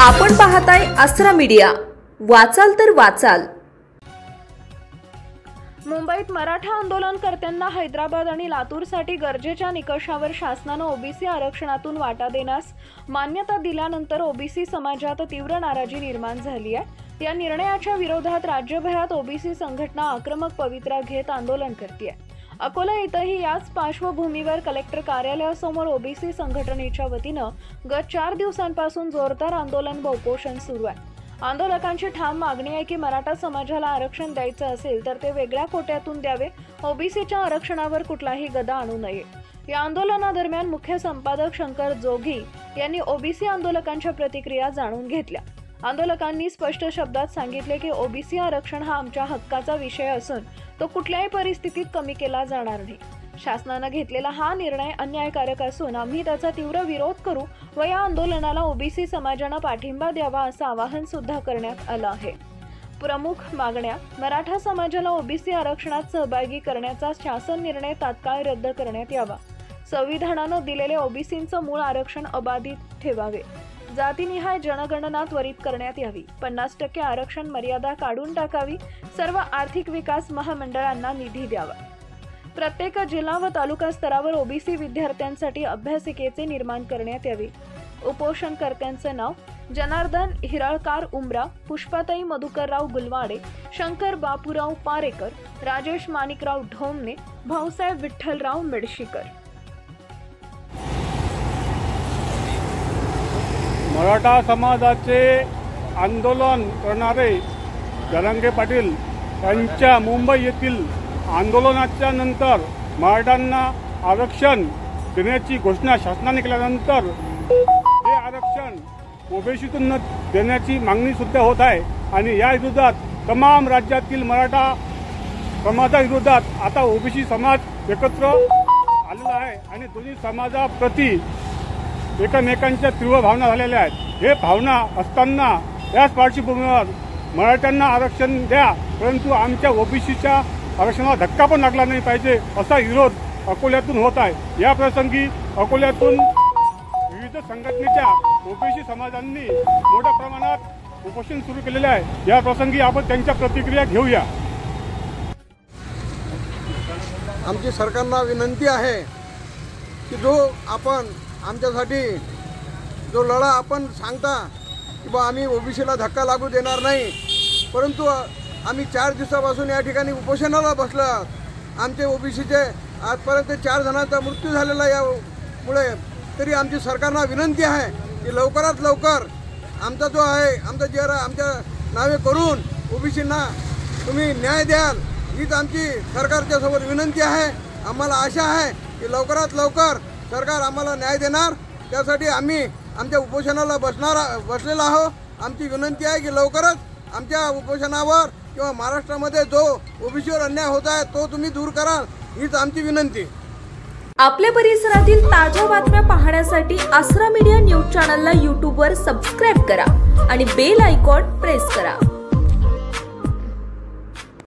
आपण पाहताय आसरा मीडिया, वाचाल तर वाचाल। मुंबईत मराठा आंदोलनकर्त्यांना हैदराबाद आणि लातूरसाठी गरजेच्या निकषावर शासनाने ओबीसी आरक्षणातून वाटा देण्यास मान्यता दिल्यानंतर ओबीसी समाजात तीव्र नाराजी निर्माण झाली आहे। या निर्णयाच्या विरोधात राज्यभरात ओबीसी संघटना आक्रमक पवित्रा घेत आंदोलन करते आहे। अकोला इथंही याच पार्श्वभूमीवर कलेक्टर कार्यालयासमोर ओबीसी संघटनेच्या वतीनं गत 4 दिवसांपासून जोरदार आंदोलन व उपोषण सुरू आहे। आंदोलकांची ठाम मागणी आहे की मराठा समाजाला आरक्षण द्यायचं असेल तर ते वेगळ्या कोट्यातून द्यावे, ओबीसीच्या आरक्षणावर कुठलाही गदा आणू नये। या आंदोलनादरम्यान मुख्य संपादक शंकर जोगी यांनी ओबीसी आंदोलकांच्या प्रतिक्रिया जाणून घेतल्या। आंदोलकांनी स्पष्ट शब्दात सांगितले की ओबीसी आरक्षण हा आमच्या हक्काचा विषय असून तो कुठल्याही परिस्थितीत कमी केला जाणार नाही। शासनाने घेतलेला हा निर्णय अन्यायकारक असून आम्ही त्याचा तीव्र विरोध करू व या आंदोलनाला ओबीसी समाजाने पाठिंबा द्यावा असं आवाहन सुद्धा करण्यात आलं आहे। प्रमुख मागण्या: मराठा समाजाला ओबीसी आरक्षणात सहभागी करण्याचा शासन निर्णय तात्काळ रद्द करण्यात यावा। संविधानाने दिलेले ओबीसींचं मूळ आरक्षण अबाधित ठेवावे। जातीनिहाय जनगणना त्वरित करण्यात यावी। 50% आरक्षण मर्यादा काढून टाकावी। सर्व आर्थिक विकास महामंडळांना निधी द्यावा। प्रत्येक जिल्हा व तालुका स्तरावर ओबीसी विद्यार्थ्यांसाठी अभ्यासिकेचे निर्माण करण्यात यावे। उपोषणकर्त्यांचे नाव: जनार्दन हिराळकार उमरा, पुष्पाताई मधुकरराव गुलवाडे, शंकर बापूराव पारेकर, राजेश माणिकराव ढोमने, भाऊसाहेब विठ्ठलराव मेडशीकर। मराठा समाजाचे आंदोलन करणारे जरांगे पाटील यांच्या मुंबई येथील आंदोलनाच्या नंतर मराठ्यांना आरक्षण देण्याची घोषणा शासनाने केल्यानंतर हे आरक्षण ओबीसीतून देण्याची मागणी सुद्धा होत आहे आणि या विरोधात तमाम राज्यातील मराठा समाजाविरोधात आता ओबीसी समाज एकत्र आलेला आहे आणि दोन्ही समाजाप्रती एकमेकांच्या तीव्र भावना झालेल्या आहेत। हे भावना असताना याच पार्श्वभूमीवर मराठ्यांना आरक्षण द्या, परंतु आमच्या ओबीसीच्या आरक्षणाला धक्का पण लागला नाही पाहिजे असा विरोध अकोल्यातून होत आहे। या प्रसंगी अकोल्यातून विविध संघटनेच्या ओबीसी समाजांनी मोठ्या प्रमाणात उपोषण सुरू केलेले आहे। या प्रसंगी आपण त्यांच्या प्रतिक्रिया घेऊया। आमची सरकारला विनंती आहे की जो आपण आमच्यासाठी जो लढा आपण सांगता की बा आम्ही ओबीसीला धक्का लागू देणार नाही, परंतु आम्ही 4 दिवसापासून या ठिकाणी उपोषणाला बसलो। आमचे ओबीसीचे आजपर्यंत 4 जणांचा मृत्यू झालेला यामुळे तरी आमची सरकारला विनंती आहे की लवकरात लवकर आमचा जो आहे आमचा चेहरा आमच्या नावे करून ओबीसींना तुम्ही न्याय द्याल, हीच आमची सरकारच्या समोर विनंती आहे। आम्हाला आशा आहे की लवकरात लवकर सरकार आम्हाला न्याय देणार, त्यासाठी आम्ही आमच्या उपोषणाला बसलेला आहोत। आमची विनंती आहे की लवकरच आमच्या उपोषणावर किंवा महाराष्ट्रामध्ये जो ओबीसीवर अन्याय होत आहे तो तुम्ही दूर कराल, हीच आमची विनंती। आपल्या परिसरातील ताज्या बातम्या पाहण्यासाठी आसरा मीडिया न्यूज चॅनलला YouTube वर सबस्क्राइब करा आणि बेल आयकॉन प्रेस करा।